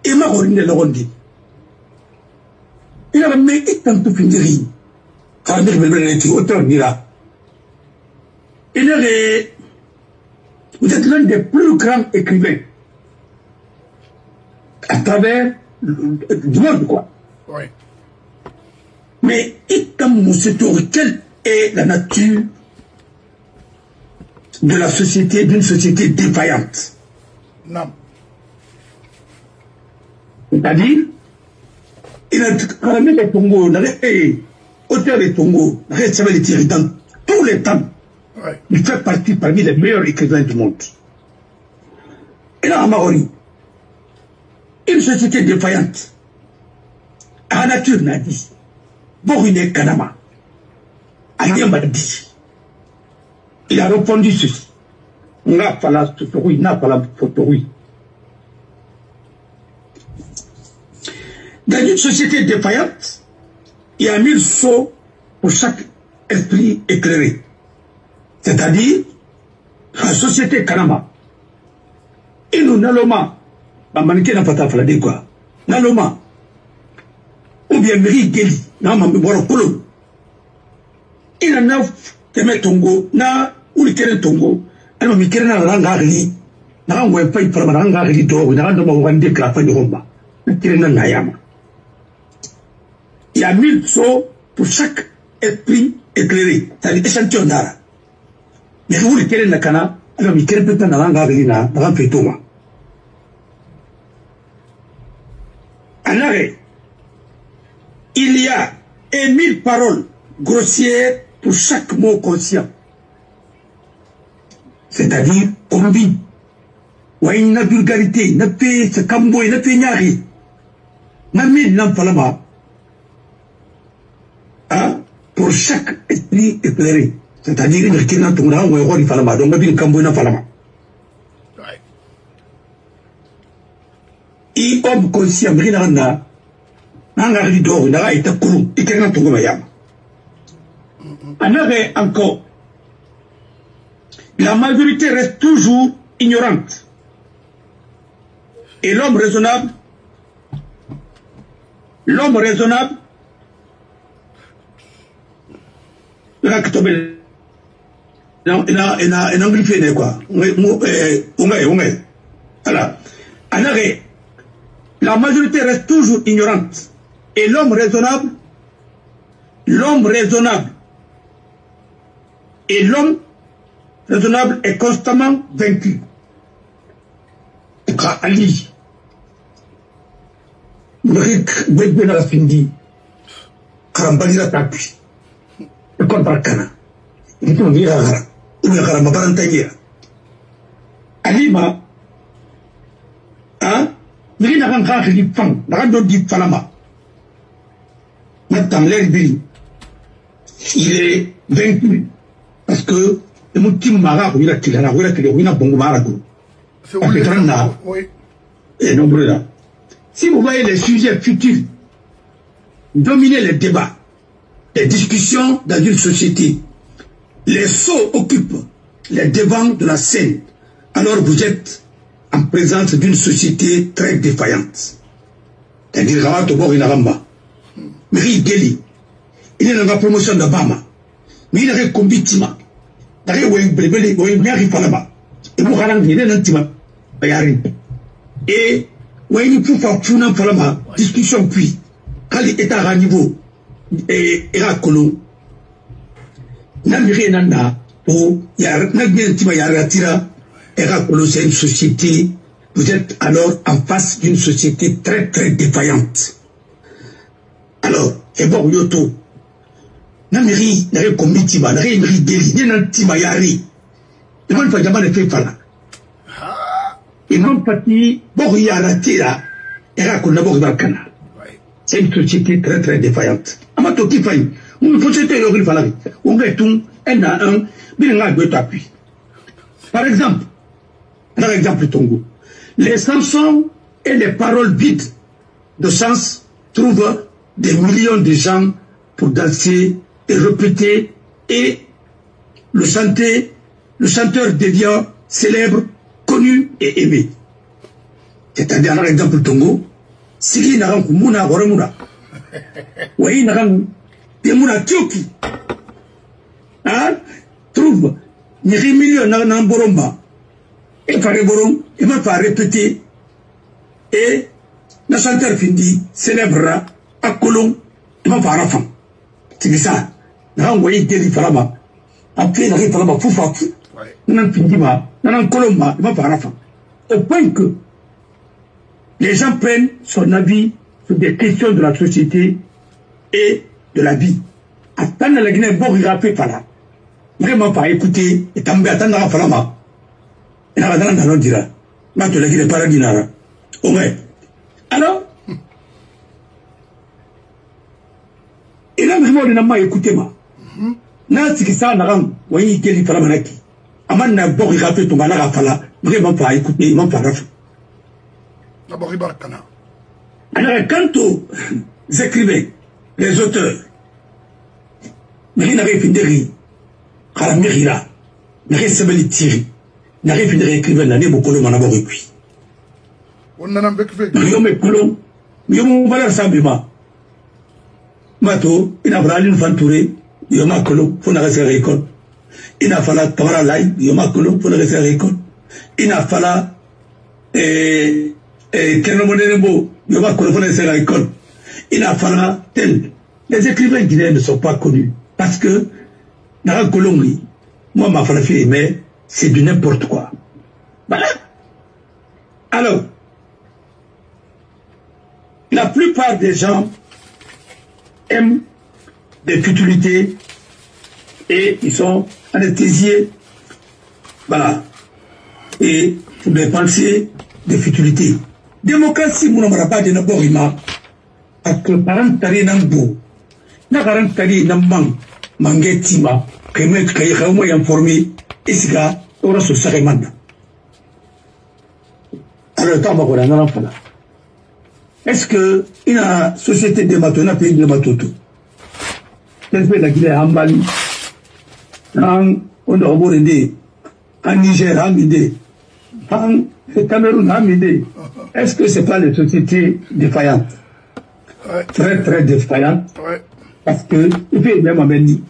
il m'a ordonné le rondi. Il a mis tant de finir. Quand il est auteur d'Ira. Il est. Vous êtes l'un des plus grands écrivains à travers du monde, quoi. Oui. Mais quelle est la nature de la société, d'une société défaillante? Non. C'est-à-dire, il a ramené les Tongo, auteur des Tongo, les Thierry dans tous les temps. Ouais. Il fait partie parmi les meilleurs écrivains du monde. Et là, à Maori, une société défaillante, à la nature n'a dit, Borine Kanama, Ayamba dit, il a répondu ceci. N'a pas la photo, n'a pas la photo. Dans une société défaillante, il y a 1000 sauts pour chaque esprit éclairé. C'est-à-dire, la société Kanama, il nous n'a l'homme, la mannequin n'a pas ta fladé quoi, n'a l'homme, ou bien Miri Geli, n'a ma mémoire polo. Il en a fait Tongo, n'a ou le Keren Tongo, elle m'a mis Keren à l'angari, n'a un web paye pour l'angari d'or, n'a un homme au Wande Krapa de Roma, le Keren à Nayama. Il y a 1000 sauts pour chaque esprit éclairé, c'est-à-dire échantillon d'ara. Mais vous le Keren Nakana, alors il Keren peut-être dans l'angari, n'a un peu Thomas. En arrêt, il y a 1000 paroles grossières pour chaque mot conscient. C'est-à-dire, on vit. Ouais, une vulgarité, n'a pas ce cambo, n'a pas nyari. N'a mis n'empalama. Hein? Pour chaque esprit éclairé. C'est-à-dire, il y a un tournant où il y a un donc il y a un n'empalama. Et homme conscient, Rinanda, Nangari d'or, n'a été couru, et qu'il y a un tournant. En arrêt encore, la majorité reste toujours ignorante. Et l'homme raisonnable, il a anglifié quoi. Alors, la majorité reste toujours ignorante. Et l'homme raisonnable est constamment vaincu. Ali, Brick, Bedbena Findi, Karambalira Tapi, le contracana. Il peut dire à Karama Parantania. Alima, hein, il n'a pas de femme, n'a pas de Falama. Maintenant, l'herbe, il est vaincu parce que le motif mara, il a tiré la voie qu'il a bon marago. Et nombreux là. Si vous voyez les sujets futurs dominer les débats, les discussions dans une société, les sots occupent les devants de la scène, alors vous êtes en présence d'une société très défaillante. C'est-à-dire, mais il est dans la promotion de Bama, mais il est combitima. Et vous et il faut faire une discussion puis quand il est à niveau et Rakolo n'américain nanda pour c'est une société, vous êtes alors en face d'une société très très défaillante. Alors, et bon, yoto n'américain n'a combitima n'a rien déli n'a timayari il ne faut jamais le faire fala. Et non parti, c'est une société très très défaillante. Par exemple, un exemple Tongo, les chansons et les paroles vides de sens trouvent des millions de gens pour danser et répéter, et le chanteur devient célèbre, connu et aimé. C'est-à-dire, par exemple, Tongo, Sigi Naran Kumuna Goremuna, Wai Naran Demuna Tioki, trouve Niri Naran Boromba, et Fare Borom, et m'a fait répéter, et le chanteur Findi célébrera à Colomb, et m'a fait Arafan. C'est ça. Naran Wai Deli Falama, après Nari Falama Foufafu, Nanan Findima, Nanan Colomba, et m'a fait Arafan. Au point que les gens prennent son avis sur des questions de la société et de la vie. Attendre la Guinée, bon, il a fait là. Vraiment pas écouter, et tamber, attendre la Falama. Et là, dans le dira. Maintenant, la Guinée, paradinara. Au moins. Alors, et là, vraiment, il n'a pas écouté, moi. N'a ce qui ça, n'a pas, voyez, quel est Falamanaki. Aman n'a bon, il a fait ton malheur à Fala. Vraiment pas écouter, il m'a pas fait. Alors, quant aux écrivains, les auteurs, n'arrive pas fini de rire, car la mérira, n'arrive pas de tirer, n'arrive pas d'écrire l'année beaucoup de manabor et puis. On a un bec fait. Nous me coulons, nous avons valeur simplement. Mato, il a fallu une fantourée, il y a un colon, pour ne rester à l'école. Il a fallu Tora Lai, il y a un colon, pour ne rester à l'école. Il a fallu, il a fallu tel. Les écrivains guinéens ne sont pas connus parce que dans la Colombie, moi ma fille, mais c'est du n'importe quoi. Voilà. Alors, la plupart des gens aiment des futilités et ils sont anesthésiés. Voilà. Et pour des pensées de futilités. Démocratie, mon amaraba de Naborima, parce que parents tari nambo, n'a parents tari namang, mangetima, que mec qui est moins informé, et ce gars, on a ce sarémanda. Alors, le temps va voir un enfant là. Est-ce que, il y a une société de matou, un pays de matoutou? Qu'est-ce que la Guinée a en Mali? On a abordé, en Niger, en Guinée, en Cameroun, en Guinée. est-ce que ce n'est pas les sociétés défaillantes? Très, très défaillantes. Parce que, il fait même amener,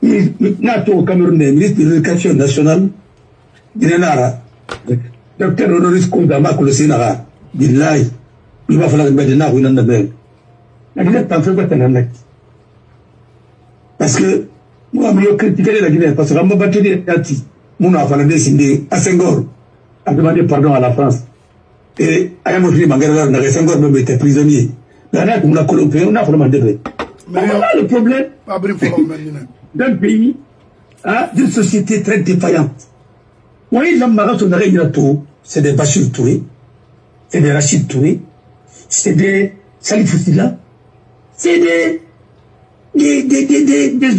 au Cameroun, le ministre de l'Éducation nationale, docteur Honoris Causa, Sénara, Billahi, il va falloir mettre des nards ou une année. La Guinée est en train de faire. Parce que, moi, je critiquais la Guinée, parce que je me battais des Tati, mon enfant a décidé à Senghor, a demandé pardon à la France. Et à un moment donné, Senghor même était prisonnier. Là, on a colombé, on a vraiment demandé. Voilà le problème d'un pays, d'une société très défaillante. Vous voyez, c'est des Bachir Touré, c'est des Rachid Touré, c'est des Salif Ousila, c'est des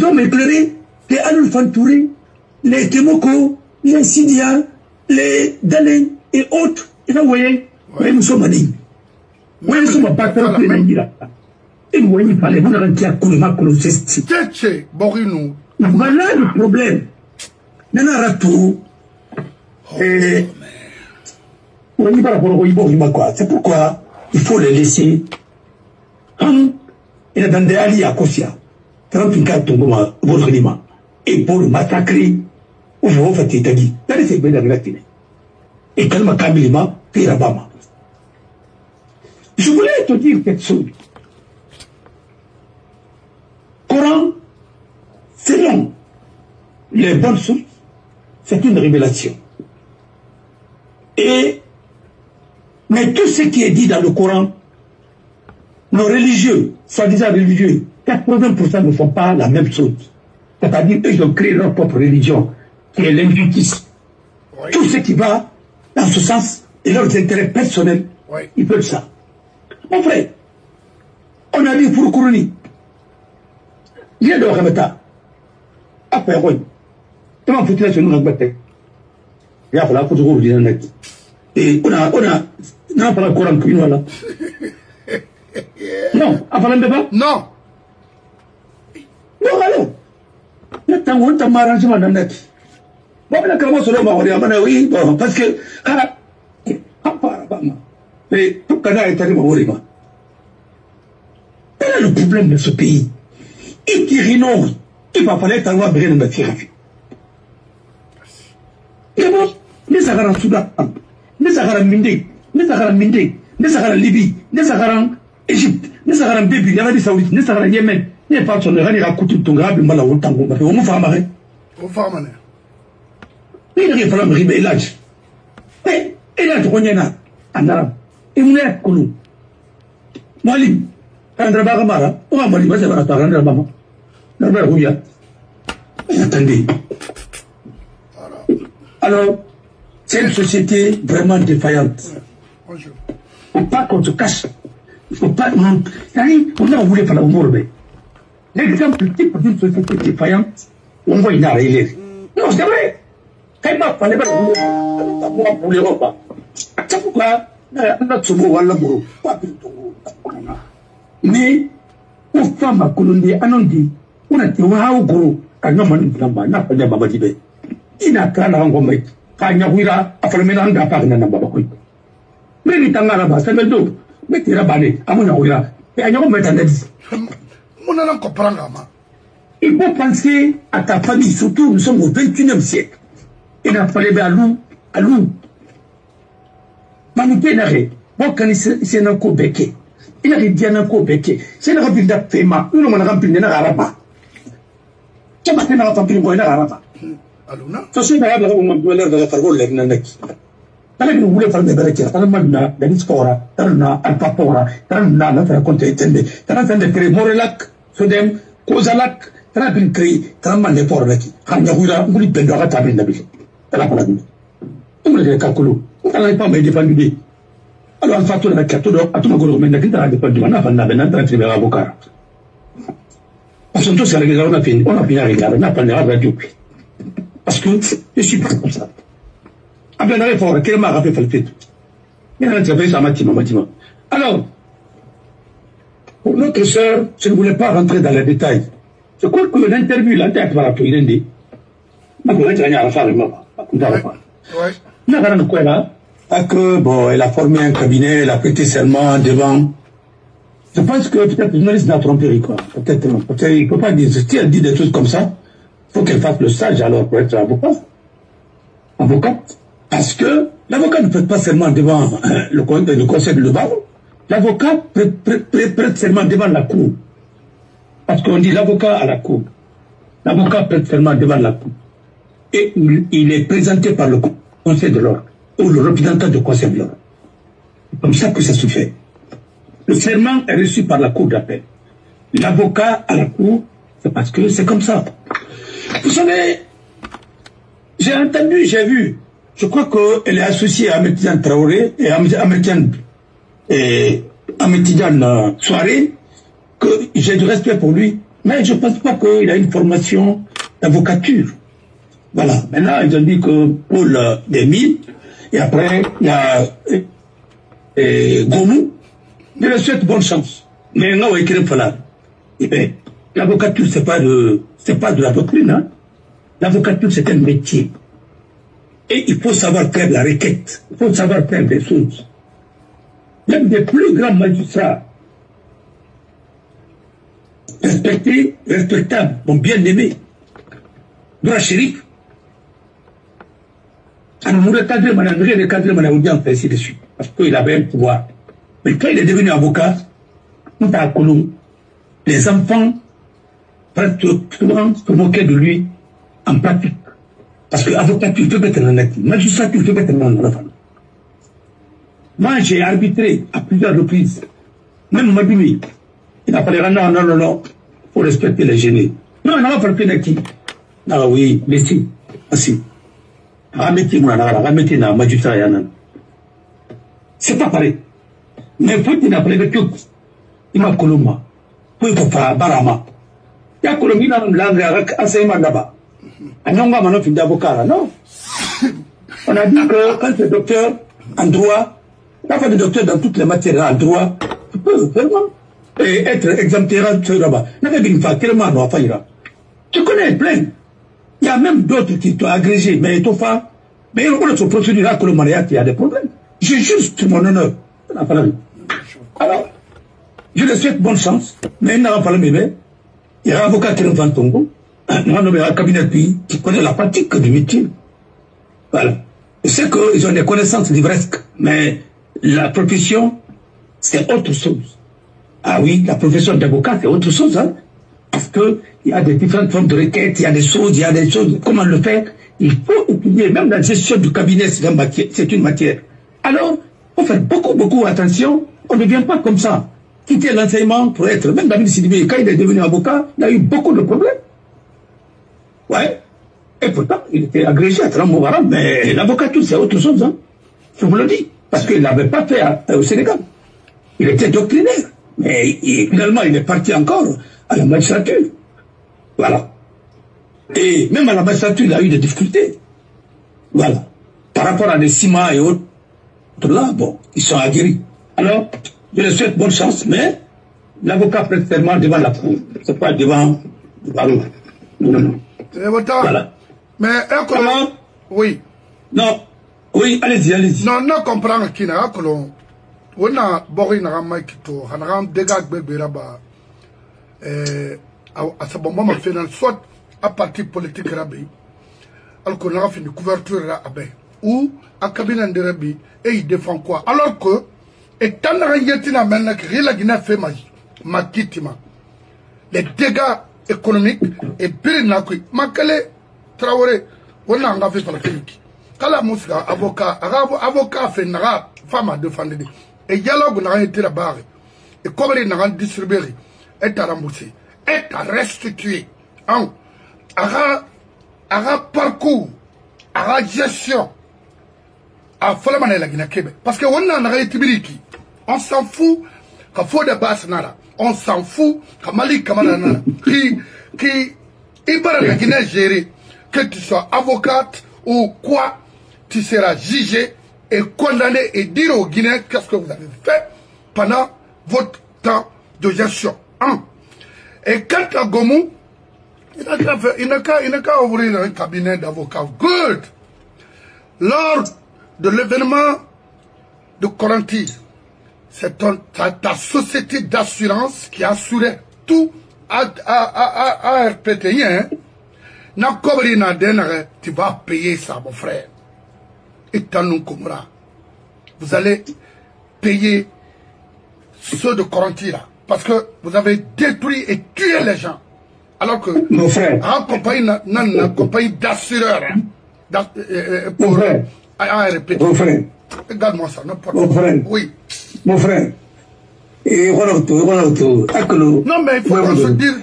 hommes éclairés, les Anoufan Touré, les Temoko, les Sidia, les Dalen et autres. Et là, vous voyez, nous sommes à Nîmes. Vous voyez, nous sommes à Bakar, les Nangira. Et vous voyez, par les gens qui ont Koulma, Koulosesti. Voilà le problème. Nana Ratou. Et c'est pourquoi il faut les laisser. Il a dans des alliés à Kosia. Et pour le massacrer, on va faire des tagis. C'est bien la et calme Kamilima, Pirabama. Je voulais te dire quelque chose. Coran, selon les bonnes sources, c'est une révélation. Mais tout ce qui est dit dans le Coran, nos religieux, soi-disant religieux, 80% ne font pas la même chose. C'est-à-dire qu'ils ont créé leur propre religion, qui est l'injustice. Oui. Tout ce qui va dans ce sens, et leurs intérêts personnels, oui. Ils veulent ça. Mon frère, on a dit pour Kourouni, il y a de Ramata. Après, oui. Comment faut-il se nous embêter? Il y a fallu que vous vous net. Et on a pas le Coran qui nous là. Non, après le débat? Non. Non, allô. Le temps où on t'a marrangé dans le net. Bon, on a commencé à le oui, bon, parce que, mais tout le Canada est arrivé à Morima. Quel est le problème de ce pays? Il dit non, il va falloir t'avoir besoin de mettre. Et bon, les Sahara Soudan, les Sahara Mindé, les Sahara Mindé, les Sahara Libye, les Sahara Égypte, les Sahara Bébi, l'Arabie Saoudite, les Sahara Yémen, les personnes qui ont coûté ton grave, mal à autant, on va faire marrer. On va faire marrer. Il n'y a pas de ribe l'âge. Mais il y a en arabe. Et on est connu. Malim, Andra Mara, on va Malim, c'est pas un maman. Attendez. Alors, c'est une société vraiment défaillante. Il ne faut pas qu'on se cache. Il ne faut pas. On a voulu faire la mourbe. L'exemple type d'une société défaillante, on voit une arrêt. Non, c'est vrai. Quand il m'a fallu pour l'Europe, c'est pourquoi on a trouvé Wallabourou. Mais, aux femmes à Colombie, on a dit, on a dit, waouh, quand on a dit, on a dit, il a créé un gomme. Quand il y a eu un phénomène de la part de Nabakoui. Mais il est en arabe, c'est le dos. Mais il a banné, à mon avis. Et il y a un mettre en dit. On a compris. Il faut penser à ta famille, surtout nous sommes au 21e siècle. Il a fallu à Lou. Manipé n'arrête. Bon, quand c'est un coup béqué. Il a dit un coup béqué. C'est un rempli d'affaires. Nous n'avons rempli d'un arabe. Tu m'as fait un rempli d'un arabe. Sosai da yabla umma duwalar daga farko lagnan naki kana bin wule farme barake kana manna da diskora tarna alpapora tarna na fara konta itende tarna tande kre morelak sodem kozalak tarna bin kre tarna manne por naki kan ya hura nguli bendo ga tabin nabi tala pala dum umre ka kulu tala pa me defandu de alors en fatto na katto do atuma goro men naki tala defandu na fanna ben na tribe ga bokara parce que tout ça les gars on a fini regarder na pas na radio. Parce que je suis pas comme ça. Après, on a fait quel m'a rappelé le fait. Il y a un travail sur Matima. Alors, pour notre sœur, je ne voulais pas rentrer dans les détails. Je crois que l'interview, l'interview, il a dit, je ne vais pas faire le maman. Je ne vais pas faire que, bon, elle a formé un cabinet, elle a prêté serment devant. Je pense que peut-être le journaliste n'a trompé, quoi. Peut-être, il ne peut pas dire, si elle dit des choses comme ça, il faut qu'elle fasse le stage alors pour être avocat. Avocate. Parce que l'avocat ne prête pas serment devant le conseil de barreau. L'avocat prête serment devant la cour. Parce qu'on dit l'avocat à la cour. L'avocat prête serment devant la cour. Et il est présenté par le conseil de l'ordre, ou le représentant du conseil de l'ordre. C'est comme ça que ça se fait. Le serment est reçu par la cour d'appel. L'avocat à la cour, c'est parce que c'est comme ça. Vous savez, j'ai entendu, j'ai vu, je crois qu'elle est associée à Ahmed Tidiane Traoré et à Ahmed Tidiane Soirée, que j'ai du respect pour lui, mais je ne pense pas qu'il a une formation d'avocature. Voilà. Maintenant, ils ont dit que Paul des mines, et après, il y a Gomou. Je lui souhaite bonne chance. Mais non, l'avocature, c'est pas de la doctrine, hein. L'avocature, c'est un métier. Et il faut savoir faire la requête. Il faut savoir faire des choses. Même des plus grands magistrats, respectables, bon, bien aimés, Dora Chérif, ainsi de suite, parce qu'il avait un pouvoir. Mais quand il est devenu avocat, les enfants souvent se moquaient de lui en pratique. Parce que l'avocat, tu peux mettre un acte. Magistrat, tu peux mettre un enfant. Moi, j'ai arbitré à plusieurs reprises. Même Madoumi, il n'a pas les rendants, non, il faut respecter les gênés. Non, on n'a pas fait d'acte. Ah oui, mais si, ainsi. C'est pas pareil. Mais faut qu'il n'appelle que tout. Il m'a colomba. Faut qu'il fasse barama. Il y a colombi dans l'angle avec enseignement là-bas. Un homme va faire d'avocat, non? On a dit que quand tu es docteur en droit, quand tu es docteur dans toutes les matières en droit, tu peux vraiment être exemptaire là-bas. Tu connais plein. Il y a même d'autres qui t'ont agrégé, mais ils fait. Mais on a procédure à Colomariat, il y a des problèmes. J'ai juste mon honneur. Alors, je lui souhaite bonne chance, mais il n'a pas le bébé. Il y a un avocat qui est dans Tongo, un cabinet qui connaît la pratique du métier. Voilà. Je sais qu'ils ont des connaissances livresques, mais la profession, c'est autre chose. Ah oui, la profession d'avocat, c'est autre chose, hein. Parce qu'il y a des différentes formes de requêtes, il y a des choses, comment le faire. Il faut étudier, même la gestion du cabinet, c'est une matière. Alors, il faut faire beaucoup attention. On ne vient pas comme ça. Quitter l'enseignement pour être, même David Sidibé, quand il est devenu avocat, il a eu beaucoup de problèmes. Ouais. Et pourtant, il était agrégé à Tramouvaram, mais l'avocature, c'est autre chose, hein. Je vous le dis. Parce qu'il n'avait pas fait au Sénégal. Il était doctrinaire. Mais finalement, il est parti encore à la magistrature. Voilà. Et même à la magistrature, il a eu des difficultés. Voilà. Par rapport à des ciments et autres, là, bon, ils sont aguerris. Alors, je leur souhaite bonne chance, mais l'avocat prête serment devant la cour. C'est pas devant le barreau. Non. Voilà. Mais, comment? Oui. Non. Oui, allez-y. Non, non, comprends qu'il y a un on a boré na maikito, on a dégâts bébéraba. À ce moment, on fait soit à parti politique rabbi, alors qu'on a fait une couverture rabbi, ou à cabinet de rabbi, et il défend quoi? Alors que, et tant que maintenant que la Guinée fait ma kitima, les dégâts économiques et pire n'a que Makale Traoré, on a fait par la clinique. Kala Moussa, avocat fait n'a femme à défendre. Et dialogue n'a été la barre. Et comme il n'a distribué, est à rembourser, est à restituer. À parcours, à gestion, à Folaman la Guinée. Parce que on a été biliki. On s'en fout qu'à faut de basse nara. On s'en fout qu'à Mali Kamanana. Qui Ibar la Guinée gérée. Que tu sois avocate ou quoi, tu seras jugé et condamné et dire aux Guinéens qu'est-ce que vous avez fait pendant votre temps de gestion. Et quant à Gomou, il n'a qu'à ouvrir un cabinet d'avocats. Good! Lors de l'événement de Coranti, c'est ta société d'assurance qui assurait tout à RPTI. Hein? Tu vas payer ça, mon frère. Et vous allez payer ceux de Coranti là. Parce que vous avez détruit et tué les gens. Alors que mon frère, une compagnie d'assureurs pour RPTI. Mon frère, regarde-moi ça, n'importe mon frère, oui. Mon frère, et non, mais il faut qu'on se dise.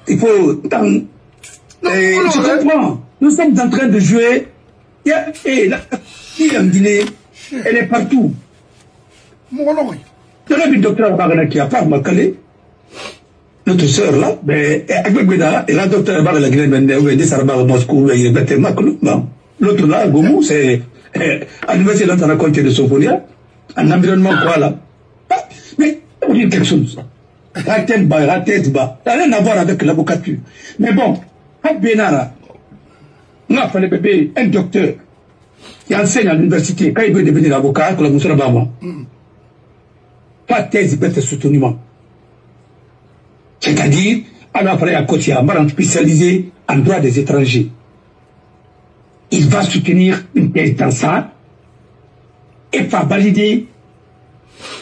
Il faut. Tu comprends? Nous sommes en train de jouer. Et la fille en Guinée, elle est partout. Il y a un docteur qui a pas Makale, notre soeur là, mais et la docteur Barre la Guinée, ou des Sarabas Moscou, et il est Maclou. L'autre là, Goumou, c'est à l'université dans la comté de Sofonia, un environnement quoi là. Mais on dit quelque chose. La tête bas. Ça n'a rien à voir avec l'avocature. Mais bon, à Benara, on a fallu bébé un docteur qui enseigne à l'université, quand il veut devenir avocat, que la Moussa Bama. Pas thèse, bête soutenement. C'est-à-dire, on a fallu à côté à Maran spécialisé en droit des étrangers. Il va soutenir une thèse dans ça et va valider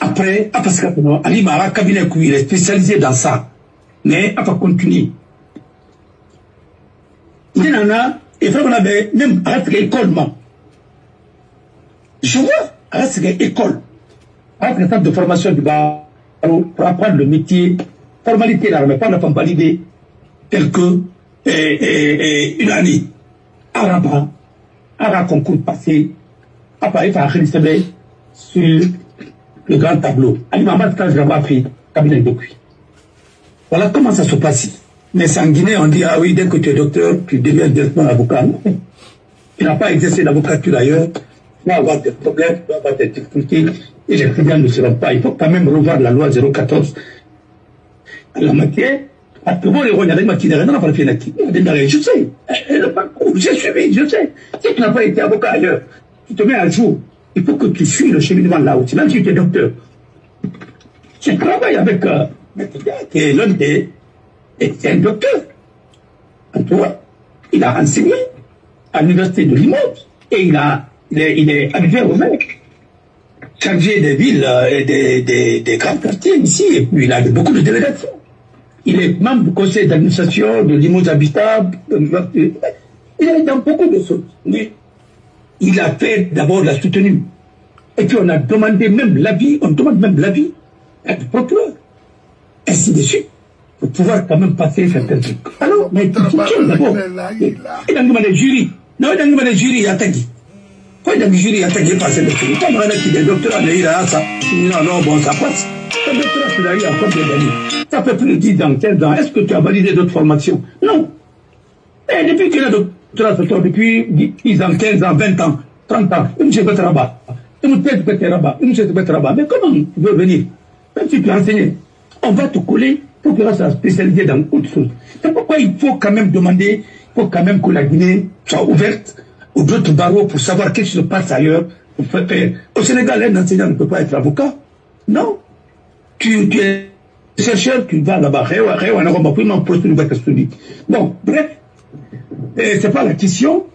après, parce que Ali Mara cabinet il est spécialisé dans ça, mais il va continuer. Il y en a, et vraiment même à l'école, je vois à l'école, avec le temps de formation du barreau pour apprendre le métier, formalité là, mais pas la femme validée, tel que une année. Arabe, concours passé, après il va réaliser sur le grand tableau. Ali Mahamat, quand je l'ai pris, cabinet de cuit. Voilà comment ça se passe. Mais en Guinée, on dit, ah oui, dès que tu es docteur, tu deviens directement avocat. Tu n'as pas exercé l'avocature ailleurs, tu vas avoir des problèmes, tu vas avoir des difficultés, et les étudiants ne seront pas. Il faut quand même revoir la loi 014 à la matière. Parce que bon, les Rwandais, je sais, j'ai suivi, je sais. Si tu n'as pas été avocat ailleurs, tu te mets à jour. Il faut que tu suis le cheminement là-haut. Même si tu es docteur. Tu travailles avec qui est l'un des. C'est un docteur. En toi, il a enseigné à l'université de Limoges. Et il est arrivé au mec. Chargé des villes et des grands quartiers ici. Et puis il a beaucoup de délégations. Il est membre du conseil d'administration de Limoges Habitable. Il est dans beaucoup de choses. Mais il a fait d'abord la soutenue. Et puis on a demandé même l'avis, on demande même l'avis du procureur. Ainsi de suite. Pour pouvoir quand même passer certains trucs. Alors, mais d'abord, il a demandé le jury. Non, il a demandé le jury à Tagui. Quand il a demandé le jury à Tagui, il passé le jury. Quand on a dit le doctorat, il a ça. Non, bon, ça passe. Le doctorat, tu l'as eu à combien d'années? Ça fait plus de 10 ans, 15 ans. Est-ce que tu as validé d'autres formations? Non. Et depuis qu'il a depuis 10 ans, 15 ans, 20 ans, 30 ans, il me fait rabat. Il me fait rabat. Mais comment tu veux venir? Même si tu as enseigné, on va te coller pour que tu sois spécialisé dans autre chose. C'est pourquoi il faut quand même demander, il faut quand même que la Guinée soit ouverte aux autres barreaux pour savoir qu'est-ce qui se passe ailleurs. Au Sénégal, un enseignant ne peut pas être avocat. Non. Tu es chercheur, tu vas là-bas. Bon, bref. C'est pas la question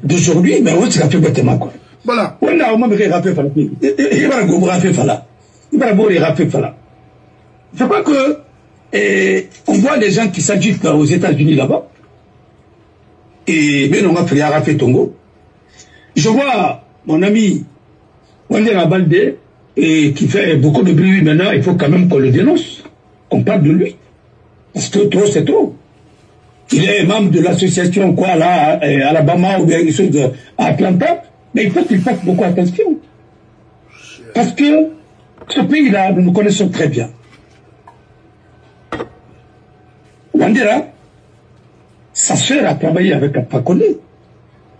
d'aujourd'hui, mais on s'est rappelé bêtement quoi. Voilà. On a au moins rappelé Fala. Il va go rappelé Fala. Il va go rappelé Fala. Je crois que on voit les gens qui s'agitent aux États-Unis là-bas. Et bien on a pris à Rapé Tongo. Je vois mon ami Wandera Baldé et qui fait beaucoup de bruit maintenant. Il faut quand même qu'on le dénonce, qu'on parle de lui, parce que trop c'est trop. Il est membre de l'association, quoi, là, à Alabama ou bien quelque chose à Atlanta, mais il faut qu'il fasse beaucoup attention. Parce que ce pays-là, nous connaissons très bien. Wandera, sa sœur a travaillé avec un Pakone,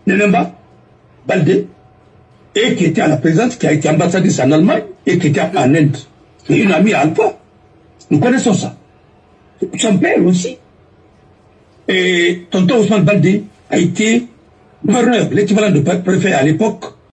Nenemba, Baldé, et qui était à la présidence, qui a été ambassadrice en Allemagne, et qui était en Inde. Et une amie à Alpha. Nous connaissons ça. Son père aussi. Et tonton Ousmane Baldé a été gouverneur, l'équivalent de préfet à l'époque,